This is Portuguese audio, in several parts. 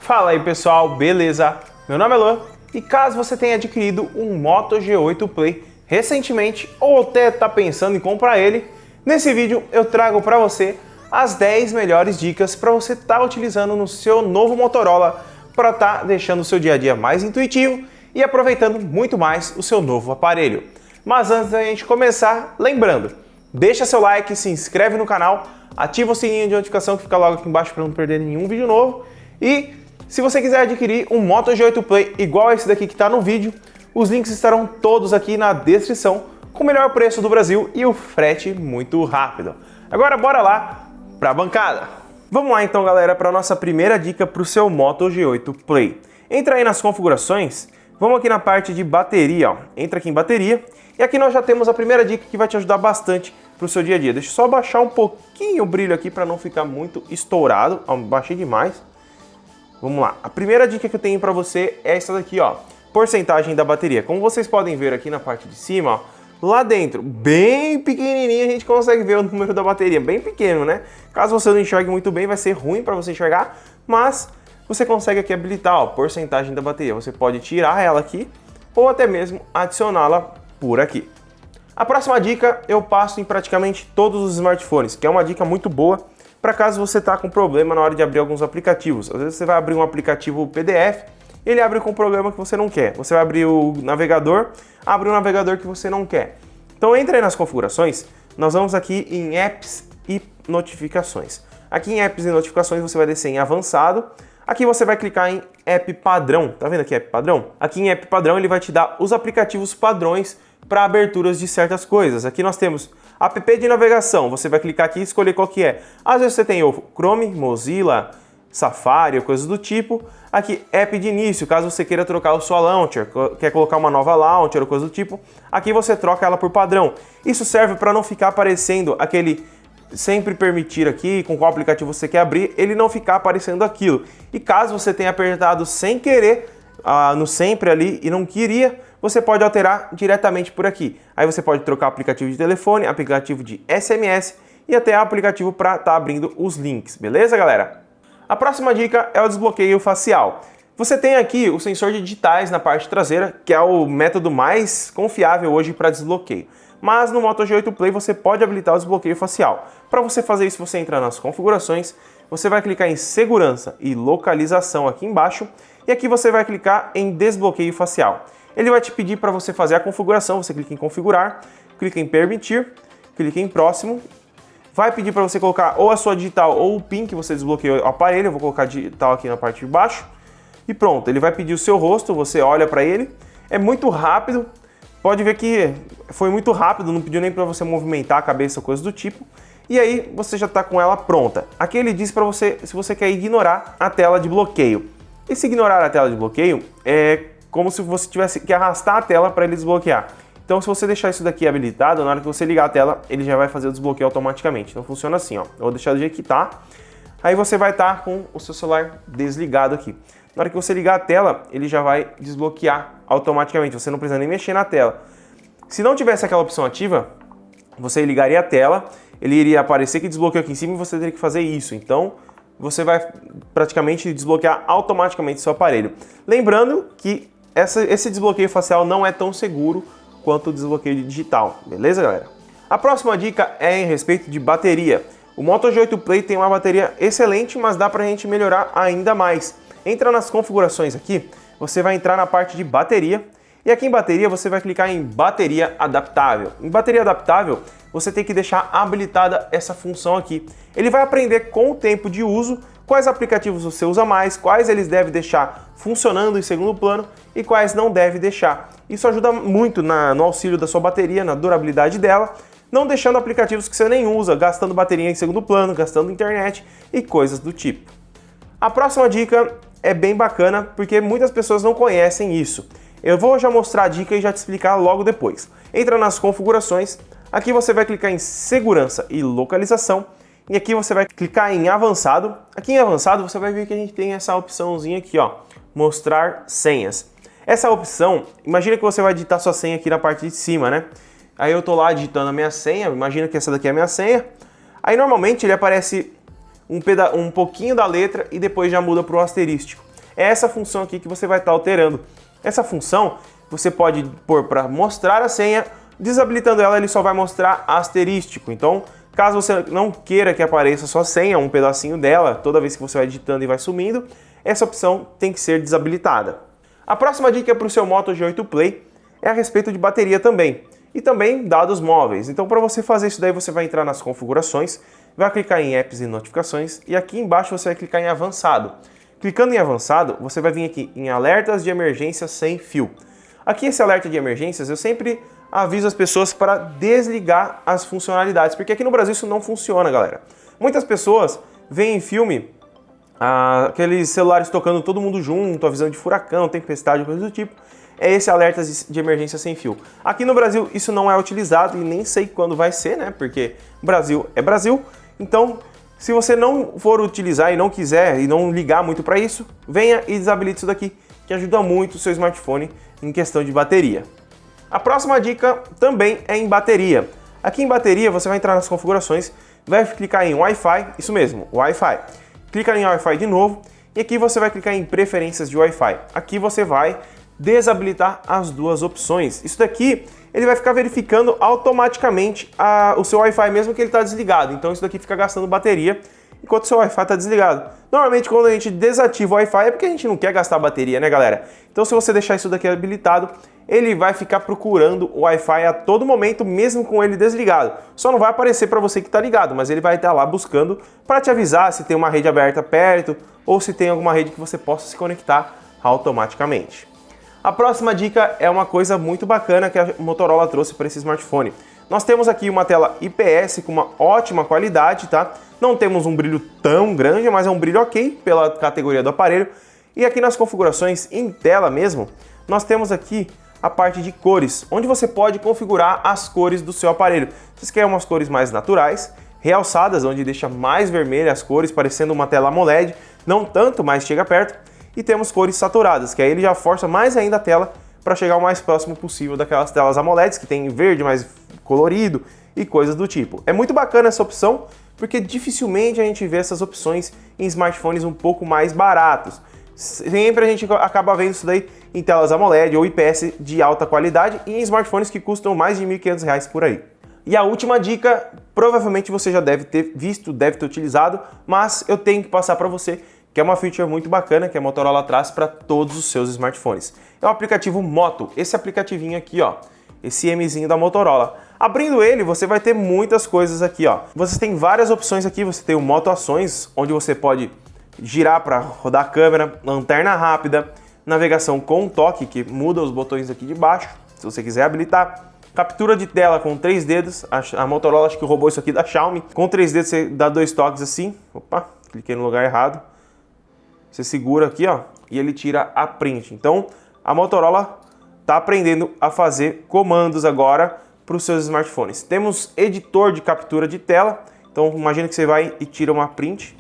Fala aí pessoal, beleza? Meu nome é Luan e caso você tenha adquirido um Moto G8 Play recentemente ou até está pensando em comprar ele, nesse vídeo eu trago para você as 10 melhores dicas para você estar utilizando no seu novo Motorola para estar deixando o seu dia a dia mais intuitivo e aproveitando muito mais o seu novo aparelho. Mas antes da gente começar, lembrando, deixa seu like, se inscreve no canal, ativa o sininho de notificação que fica logo aqui embaixo para não perder nenhum vídeo novo e se você quiser adquirir um Moto G8 Play igual esse daqui que está no vídeo, os links estarão todos aqui na descrição com o melhor preço do Brasil e o frete muito rápido. Agora bora lá para a bancada. Vamos lá então galera para a nossa primeira dica para o seu Moto G8 Play. Entra aí nas configurações, vamos aqui na parte de bateria, ó. Entra aqui em bateria e aqui nós já temos a primeira dica que vai te ajudar bastante para o seu dia a dia. Deixa eu só baixar um pouquinho o brilho aqui para não ficar muito estourado, ó, baixei demais. Vamos lá, a primeira dica que eu tenho para você é essa daqui, ó, porcentagem da bateria. Como vocês podem ver aqui na parte de cima, ó, lá dentro, bem pequenininho, a gente consegue ver o número da bateria, bem pequeno, né? Caso você não enxergue muito bem, vai ser ruim para você enxergar, mas você consegue aqui habilitar, ó, porcentagem da bateria. Você pode tirar ela aqui ou até mesmo adicioná-la por aqui. A próxima dica eu passo em praticamente todos os smartphones, que é uma dica muito boa para caso você está com problema na hora de abrir alguns aplicativos. Às vezes você vai abrir um aplicativo PDF, ele abre com um problema que você não quer. Você vai abrir o navegador, abre um navegador que você não quer. Então entra aí nas configurações, nós vamos aqui em Apps e Notificações. Aqui em Apps e Notificações você vai descer em Avançado. Aqui você vai clicar em App Padrão. Tá vendo aqui App Padrão? Aqui em App Padrão ele vai te dar os aplicativos padrões para aberturas de certas coisas. Aqui nós temos app de navegação, você vai clicar aqui e escolher qual que é. Às vezes você tem o Chrome, Mozilla, Safari, coisas do tipo. Aqui, app de início, caso você queira trocar a sua launcher, quer colocar uma nova launcher ou coisa do tipo, aqui você troca ela por padrão. Isso serve para não ficar aparecendo aquele sempre permitir aqui, com qual aplicativo você quer abrir, ele não ficar aparecendo aquilo. E caso você tenha apertado sem querer no sempre ali e não queria, você pode alterar diretamente por aqui. Aí você pode trocar aplicativo de telefone, aplicativo de SMS e até aplicativo para estar abrindo os links, beleza galera? A próxima dica é o desbloqueio facial. Você tem aqui o sensor de digitais na parte traseira, que é o método mais confiável hoje para desbloqueio. Mas no Moto G8 Play você pode habilitar o desbloqueio facial. Para você fazer isso, você entra nas configurações, você vai clicar em segurança e localização aqui embaixo e aqui você vai clicar em desbloqueio facial. Ele vai te pedir para você fazer a configuração, você clica em configurar, clica em permitir, clica em próximo, vai pedir para você colocar ou a sua digital ou o PIN que você desbloqueou o aparelho, eu vou colocar digital aqui na parte de baixo e pronto, ele vai pedir o seu rosto, você olha para ele, é muito rápido, pode ver que foi muito rápido, não pediu nem para você movimentar a cabeça ou coisa do tipo, e aí você já está com ela pronta. Aqui ele diz para você se você quer ignorar a tela de bloqueio. E se ignorar a tela de bloqueio é como se você tivesse que arrastar a tela para ele desbloquear. Então se você deixar isso daqui habilitado, na hora que você ligar a tela, ele já vai fazer o desbloqueio automaticamente. Então funciona assim, ó. Eu vou deixar do jeito que tá. Aí você vai estar com o seu celular desligado aqui. Na hora que você ligar a tela, ele já vai desbloquear automaticamente. Você não precisa nem mexer na tela. Se não tivesse aquela opção ativa, você ligaria a tela, ele iria aparecer que desbloqueou aqui em cima e você teria que fazer isso. Então você vai praticamente desbloquear automaticamente seu aparelho. Lembrando que esse desbloqueio facial não é tão seguro quanto o desbloqueio digital, beleza galera? A próxima dica é em respeito de bateria. O Moto G8 Play tem uma bateria excelente, mas dá pra gente melhorar ainda mais. Entra nas configurações aqui, você vai entrar na parte de bateria, e aqui em bateria você vai clicar em bateria adaptável. Em bateria adaptável, você tem que deixar habilitada essa função aqui. Ele vai aprender com o tempo de uso quais aplicativos você usa mais, quais eles deve deixar funcionando em segundo plano e quais não deve deixar. Isso ajuda muito no auxílio da sua bateria, na durabilidade dela, não deixando aplicativos que você nem usa, gastando bateria em segundo plano, gastando internet e coisas do tipo. A próxima dica é bem bacana porque muitas pessoas não conhecem isso. Eu vou já mostrar a dica e já te explicar logo depois. Entra nas configurações, aqui você vai clicar em segurança e localização e aqui você vai clicar em avançado. Aqui em avançado você vai ver que a gente tem essa opçãozinha aqui, ó, mostrar senhas. Essa opção, imagina que você vai digitar sua senha aqui na parte de cima, né? Aí eu tô lá digitando a minha senha, imagina que essa daqui é a minha senha. Aí normalmente ele aparece um pouquinho da letra e depois já muda para o asterístico. É essa função aqui que você vai estar alterando. Essa função você pode pôr para mostrar a senha, desabilitando ela ele só vai mostrar asterístico. Então, caso você não queira que apareça sua senha, um pedacinho dela, toda vez que você vai digitando e vai sumindo, essa opção tem que ser desabilitada. A próxima dica para o seu Moto G8 Play é a respeito de bateria também, e também dados móveis. Então, para você fazer isso daí, você vai entrar nas configurações, vai clicar em apps e notificações, e aqui embaixo você vai clicar em avançado. Clicando em avançado, você vai vir aqui em alertas de emergência sem fio. Aqui esse alerta de emergências, eu sempre aviso as pessoas para desligar as funcionalidades, porque aqui no Brasil isso não funciona, galera. Muitas pessoas veem em filme aqueles celulares tocando todo mundo junto, avisando de furacão, tempestade, coisa do tipo. É esse alerta de emergência sem fio. Aqui no Brasil isso não é utilizado e nem sei quando vai ser, né? Porque Brasil é Brasil. Então, se você não for utilizar e não quiser e não ligar muito para isso, venha e desabilite isso daqui, que ajuda muito o seu smartphone em questão de bateria. A próxima dica também é em bateria. Aqui em bateria você vai entrar nas configurações, vai clicar em Wi-Fi, isso mesmo, Wi-Fi. Clica em Wi-Fi de novo e aqui você vai clicar em preferências de Wi-Fi. Aqui você vai desabilitar as duas opções. Isso daqui ele vai ficar verificando automaticamente o seu Wi-Fi mesmo que ele está desligado. Então isso daqui fica gastando bateria enquanto o seu Wi-Fi está desligado. Normalmente quando a gente desativa o Wi-Fi é porque a gente não quer gastar bateria, né, galera? Então se você deixar isso daqui habilitado, ele vai ficar procurando o Wi-Fi a todo momento, mesmo com ele desligado. Só não vai aparecer para você que está ligado, mas ele vai estar lá buscando para te avisar se tem uma rede aberta perto ou se tem alguma rede que você possa se conectar automaticamente. A próxima dica é uma coisa muito bacana que a Motorola trouxe para esse smartphone. Nós temos aqui uma tela IPS com uma ótima qualidade, tá? Não temos um brilho tão grande, mas é um brilho ok pela categoria do aparelho. E aqui nas configurações em tela mesmo, nós temos aqui a parte de cores, onde você pode configurar as cores do seu aparelho. Se você quer umas cores mais naturais, realçadas, onde deixa mais vermelha as cores, parecendo uma tela AMOLED, não tanto, mas chega perto. E temos cores saturadas, que aí ele já força mais ainda a tela para chegar o mais próximo possível daquelas telas AMOLEDs que tem verde mais colorido e coisas do tipo. É muito bacana essa opção, porque dificilmente a gente vê essas opções em smartphones um pouco mais baratos. Sempre a gente acaba vendo isso daí em telas AMOLED ou IPS de alta qualidade e em smartphones que custam mais de R$ 1.500 por aí. E a última dica, provavelmente você já deve ter visto, deve ter utilizado, mas eu tenho que passar para você, que é uma feature muito bacana que a Motorola traz para todos os seus smartphones. É o aplicativo Moto, esse aplicativinho aqui, ó, esse Mzinho da Motorola. Abrindo ele, você vai ter muitas coisas aqui, ó. Você tem várias opções aqui, você tem o Moto Ações, onde você pode girar para rodar a câmera, lanterna rápida, navegação com toque, que muda os botões aqui de baixo, se você quiser habilitar. Captura de tela com 3 dedos, a Motorola acho que roubou isso aqui da Xiaomi. Com 3 dedos você dá 2 toques assim, opa, cliquei no lugar errado. Você segura aqui, ó, e ele tira a print. Então, a Motorola está aprendendo a fazer comandos agora para os seus smartphones. Temos editor de captura de tela, então imagina que você vai e tira uma print.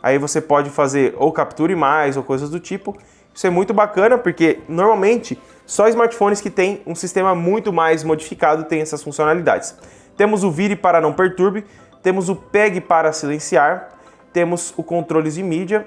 Aí você pode fazer ou capture mais ou coisas do tipo. Isso é muito bacana porque normalmente só smartphones que têm um sistema muito mais modificado têm essas funcionalidades. Temos o vire para não perturbe, temos o pegue para silenciar, temos o controles de mídia,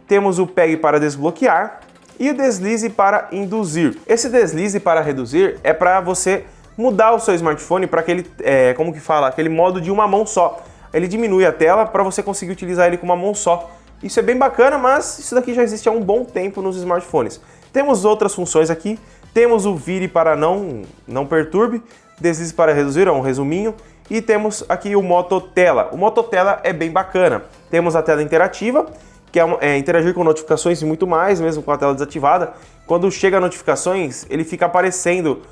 temos o pegue para desbloquear e o deslize para induzir. Esse deslize para reduzir é para você mudar o seu smartphone para aquele, como que fala, aquele modo de uma mão só. Ele diminui a tela para você conseguir utilizar ele com uma mão só. Isso é bem bacana, mas isso daqui já existe há um bom tempo nos smartphones. Temos outras funções aqui, temos o vire para não perturbe, deslize para reduzir, é um resuminho, e temos aqui o Moto Tela. O Moto Tela é bem bacana. Temos a tela interativa, que é interagir com notificações e muito mais, mesmo com a tela desativada. Quando chega notificações, ele fica aparecendo,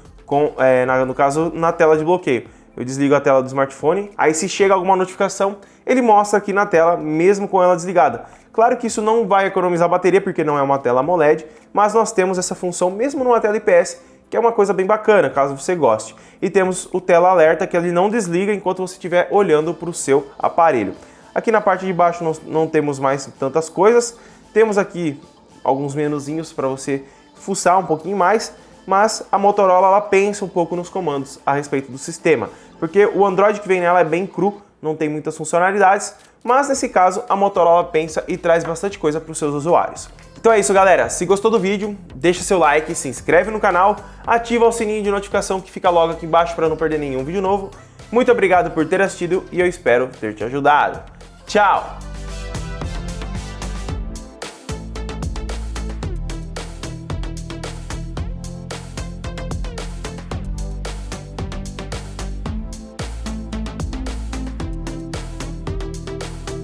no caso, na tela de bloqueio. Eu desligo a tela do smartphone, aí se chega alguma notificação, ele mostra aqui na tela, mesmo com ela desligada. Claro que isso não vai economizar bateria, porque não é uma tela AMOLED, mas nós temos essa função mesmo numa tela IPS, que é uma coisa bem bacana, caso você goste. E temos o tela alerta, que ele não desliga enquanto você estiver olhando para o seu aparelho. Aqui na parte de baixo nós não temos mais tantas coisas, temos aqui alguns menuzinhos para você fuçar um pouquinho mais, mas a Motorola ela pensa um pouco nos comandos a respeito do sistema, porque o Android que vem nela é bem cru, não tem muitas funcionalidades, mas nesse caso a Motorola pensa e traz bastante coisa para os seus usuários. Então é isso, galera. Se gostou do vídeo, deixa seu like, se inscreve no canal, ativa o sininho de notificação que fica logo aqui embaixo para não perder nenhum vídeo novo. Muito obrigado por ter assistido e eu espero ter te ajudado. Tchau!